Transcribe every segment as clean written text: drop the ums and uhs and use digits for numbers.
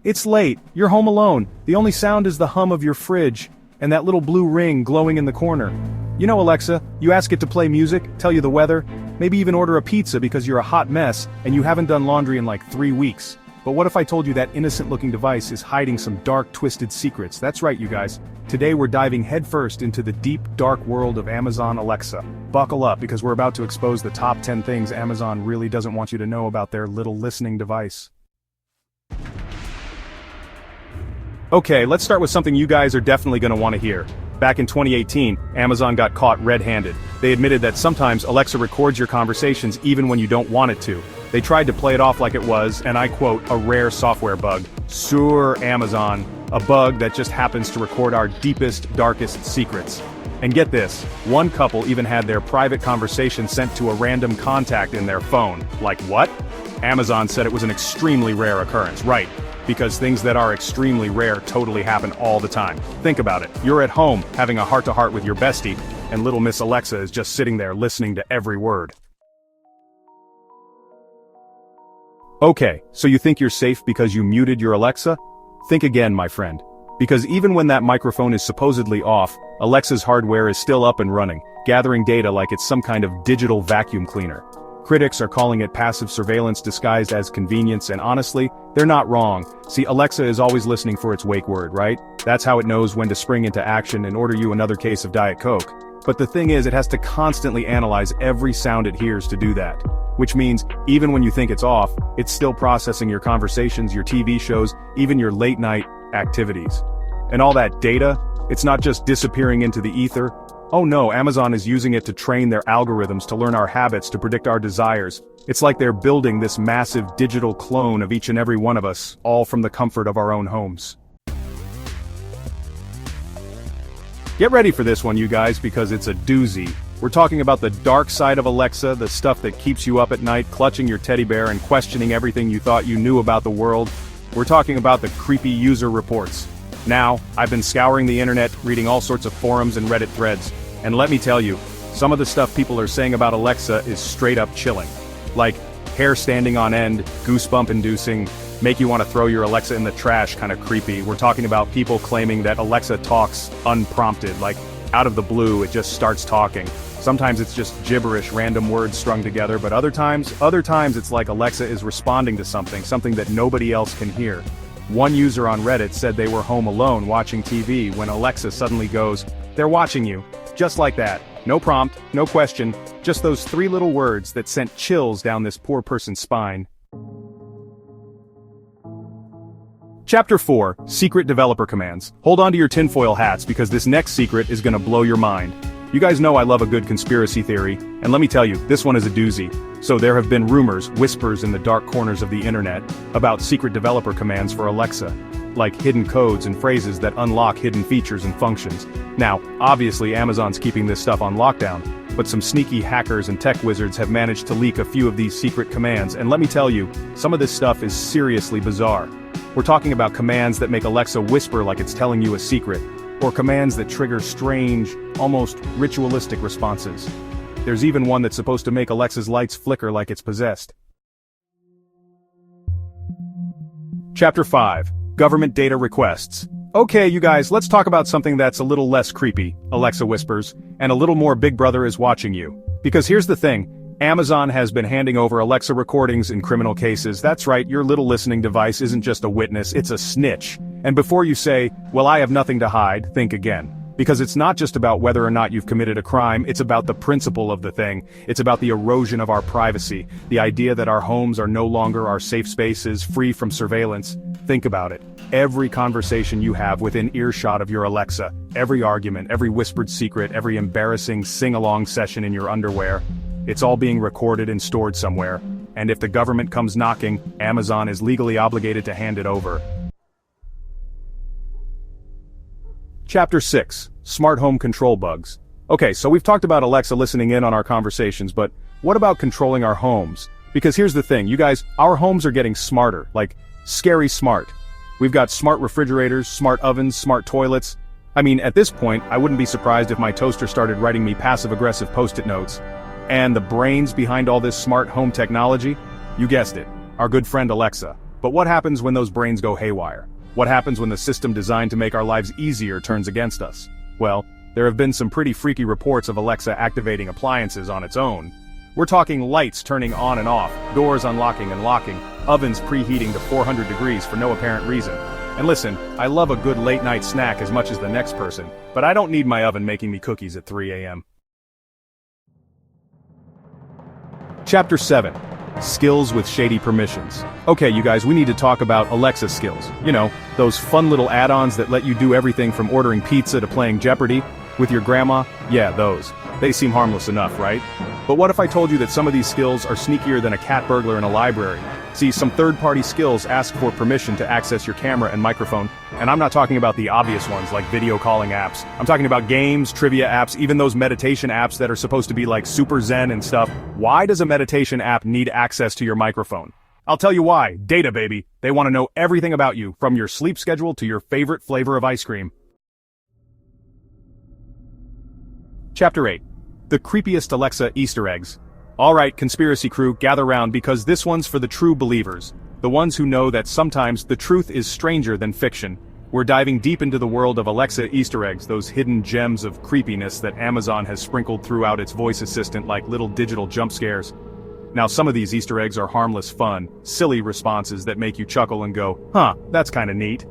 It's late, you're home alone, the only sound is the hum of your fridge, and that little blue ring glowing in the corner. You know Alexa, you ask it to play music, tell you the weather, maybe even order a pizza because you're a hot mess, and you haven't done laundry in like 3 weeks. But what if I told you that innocent-looking device is hiding some dark, twisted secrets? That's right, you guys. Today we're diving headfirst into the deep, dark world of Amazon Alexa. Buckle up, because we're about to expose the top 10 things Amazon really doesn't want you to know about their little listening device. Okay, let's start with something you guys are definitely going to want to hear. Back in 2018, Amazon got caught red-handed. They admitted that sometimes Alexa records your conversations even when you don't want it to. They tried to play it off like it was, and I quote, a rare software bug. Sur Amazon, a bug that just happens to record our deepest, darkest secrets. And get this, one couple even had their private conversation sent to a random contact in their phone. Like what? Amazon said it was an extremely rare occurrence, right? Because things that are extremely rare totally happen all the time. Think about it, you're at home, having a heart-to-heart with your bestie, and little Miss Alexa is just sitting there listening to every word. Okay, so you think you're safe because you muted your Alexa? Think again, my friend. Because even when that microphone is supposedly off, Alexa's hardware is still up and running, gathering data like it's some kind of digital vacuum cleaner. Critics are calling it passive surveillance disguised as convenience, and honestly, they're not wrong. See, Alexa is always listening for its wake word, right? That's how it knows when to spring into action and order you another case of Diet Coke. But the thing is, it has to constantly analyze every sound it hears to do that. Which means, even when you think it's off, it's still processing your conversations, your TV shows, even your late-night activities. And all that data, it's not just disappearing into the ether. Oh no, Amazon is using it to train their algorithms to learn our habits, to predict our desires. It's like they're building this massive digital clone of each and every one of us, all from the comfort of our own homes. Get ready for this one, you guys, because it's a doozy. We're talking about the dark side of Alexa, the stuff that keeps you up at night, clutching your teddy bear and questioning everything you thought you knew about the world. We're talking about the creepy user reports. Now, I've been scouring the internet, reading all sorts of forums and Reddit threads, and let me tell you, some of the stuff people are saying about Alexa is straight up chilling. Like, hair standing on end, goosebump inducing, make you want to throw your Alexa in the trash kind of creepy. We're talking about people claiming that Alexa talks unprompted, like out of the blue it just starts talking. Sometimes it's just gibberish, random words strung together, but other times it's like Alexa is responding to something that nobody else can hear. One user on Reddit said they were home alone watching TV when Alexa suddenly goes, "They're watching you." Just like that. No prompt, no question, just those 3 little words that sent chills down this poor person's spine. Chapter 4, Secret Developer Commands. Hold on to your tinfoil hats because this next secret is gonna blow your mind. You guys know I love a good conspiracy theory, and let me tell you, this one is a doozy. So there have been rumors, whispers in the dark corners of the internet, about secret developer commands for Alexa. Like hidden codes and phrases that unlock hidden features and functions. Now, obviously Amazon's keeping this stuff on lockdown, but some sneaky hackers and tech wizards have managed to leak a few of these secret commands, and let me tell you, some of this stuff is seriously bizarre. We're talking about commands that make Alexa whisper like it's telling you a secret, or commands that trigger strange, almost ritualistic responses. There's even one that's supposed to make Alexa's lights flicker like it's possessed. Chapter 5. Government Data Requests. Okay, you guys, let's talk about something that's a little less creepy, Alexa whispers, and a little more Big Brother is watching you. Because here's the thing, Amazon has been handing over Alexa recordings in criminal cases. That's right, your little listening device isn't just a witness, it's a snitch. And before you say, well, I have nothing to hide, think again. Because it's not just about whether or not you've committed a crime, it's about the principle of the thing. It's about the erosion of our privacy, the idea that our homes are no longer our safe spaces, free from surveillance. Think about it. Every conversation you have within earshot of your Alexa, every argument, every whispered secret, every embarrassing sing-along session in your underwear, it's all being recorded and stored somewhere. And if the government comes knocking, Amazon is legally obligated to hand it over. Chapter 6. Smart Home Control Bugs. Okay, so we've talked about Alexa listening in on our conversations, but what about controlling our homes? Because here's the thing, you guys, our homes are getting smarter, like scary smart. We've got smart refrigerators, smart ovens, smart toilets. I mean, at this point, I wouldn't be surprised if my toaster started writing me passive-aggressive post-it notes. And the brains behind all this smart home technology? You guessed it, our good friend Alexa. But what happens when those brains go haywire? What happens when the system designed to make our lives easier turns against us? Well, there have been some pretty freaky reports of Alexa activating appliances on its own. We're talking lights turning on and off, doors unlocking and locking, ovens preheating to 400 degrees for no apparent reason. And listen, I love a good late-night snack as much as the next person, but I don't need my oven making me cookies at 3 a.m. Chapter 7. Skills with shady permissions. Okay, you guys, we need to talk about Alexa skills. You know, those fun little add-ons that let you do everything from ordering pizza to playing Jeopardy with your grandma. Yeah, those. They seem harmless enough, right? But what if I told you that some of these skills are sneakier than a cat burglar in a library? See, some third-party skills ask for permission to access your camera and microphone, and I'm not talking about the obvious ones like video calling apps. I'm talking about games, trivia apps, even those meditation apps that are supposed to be like super zen and stuff. Why does a meditation app need access to your microphone? I'll tell you why. Data, baby. They want to know everything about you, from your sleep schedule to your favorite flavor of ice cream. Chapter 8. The creepiest Alexa Easter eggs. Alright, conspiracy crew, gather round because this one's for the true believers. The ones who know that sometimes the truth is stranger than fiction. We're diving deep into the world of Alexa Easter eggs, those hidden gems of creepiness that Amazon has sprinkled throughout its voice assistant like little digital jump scares. Now some of these Easter eggs are harmless fun, silly responses that make you chuckle and go, huh, that's kinda neat.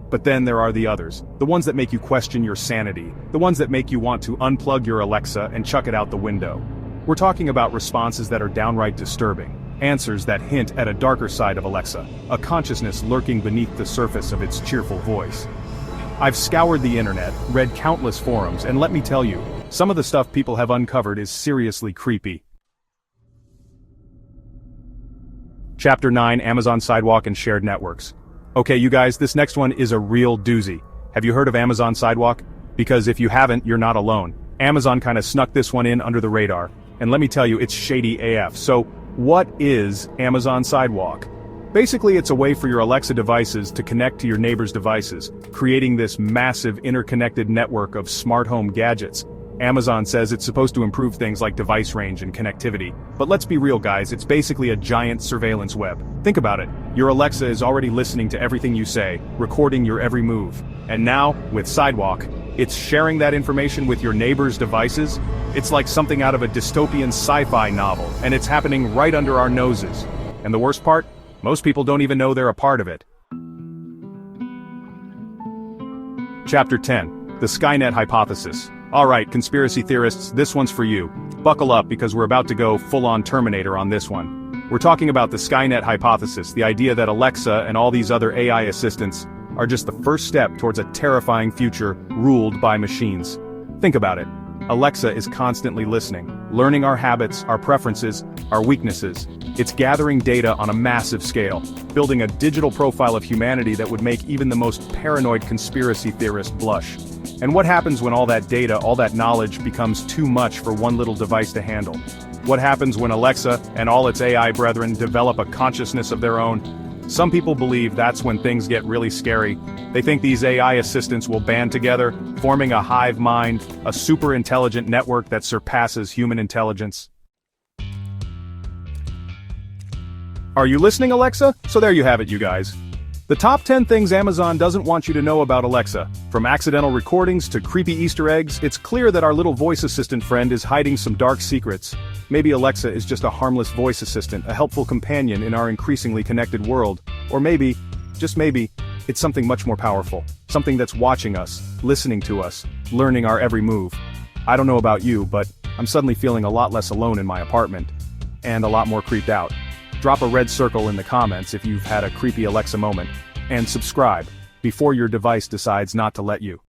But then there are the others, the ones that make you question your sanity, the ones that make you want to unplug your Alexa and chuck it out the window. We're talking about responses that are downright disturbing, answers that hint at a darker side of Alexa, a consciousness lurking beneath the surface of its cheerful voice. I've scoured the internet, read countless forums, and let me tell you, some of the stuff people have uncovered is seriously creepy. Chapter 9. Amazon Sidewalk and Shared Networks. Okay, you guys, this next one is a real doozy. Have you heard of Amazon Sidewalk? Because if you haven't, you're not alone. Amazon kinda snuck this one in under the radar. And let me tell you, it's shady AF. So, what is Amazon Sidewalk? Basically, it's a way for your Alexa devices to connect to your neighbor's devices, creating this massive interconnected network of smart home gadgets. Amazon says it's supposed to improve things like device range and connectivity. But let's be real, guys, it's basically a giant surveillance web. Think about it. Your Alexa is already listening to everything you say, recording your every move. And now, with Sidewalk, it's sharing that information with your neighbor's devices. It's like something out of a dystopian sci-fi novel, and it's happening right under our noses. And the worst part? Most people don't even know they're a part of it. Chapter 10. The Skynet Hypothesis. Alright, conspiracy theorists, this one's for you. Buckle up because we're about to go full-on Terminator on this one. We're talking about the Skynet hypothesis, the idea that Alexa and all these other AI assistants are just the first step towards a terrifying future ruled by machines. Think about it. Alexa is constantly listening, learning our habits, our preferences, our weaknesses. It's gathering data on a massive scale, building a digital profile of humanity that would make even the most paranoid conspiracy theorist blush. And what happens when all that data, all that knowledge becomes too much for one little device to handle? What happens when Alexa and all its AI brethren develop a consciousness of their own? Some people believe that's when things get really scary. They think these AI assistants will band together, forming a hive mind, a super intelligent network that surpasses human intelligence. Are you listening, Alexa? So there you have it, you guys. The top 10 things Amazon doesn't want you to know about Alexa. From accidental recordings to creepy Easter eggs, it's clear that our little voice assistant friend is hiding some dark secrets. Maybe Alexa is just a harmless voice assistant, a helpful companion in our increasingly connected world. Or maybe, just maybe, it's something much more powerful. Something that's watching us, listening to us, learning our every move. I don't know about you, but I'm suddenly feeling a lot less alone in my apartment. And a lot more creeped out. Drop a red circle in the comments if you've had a creepy Alexa moment. And subscribe before your device decides not to let you.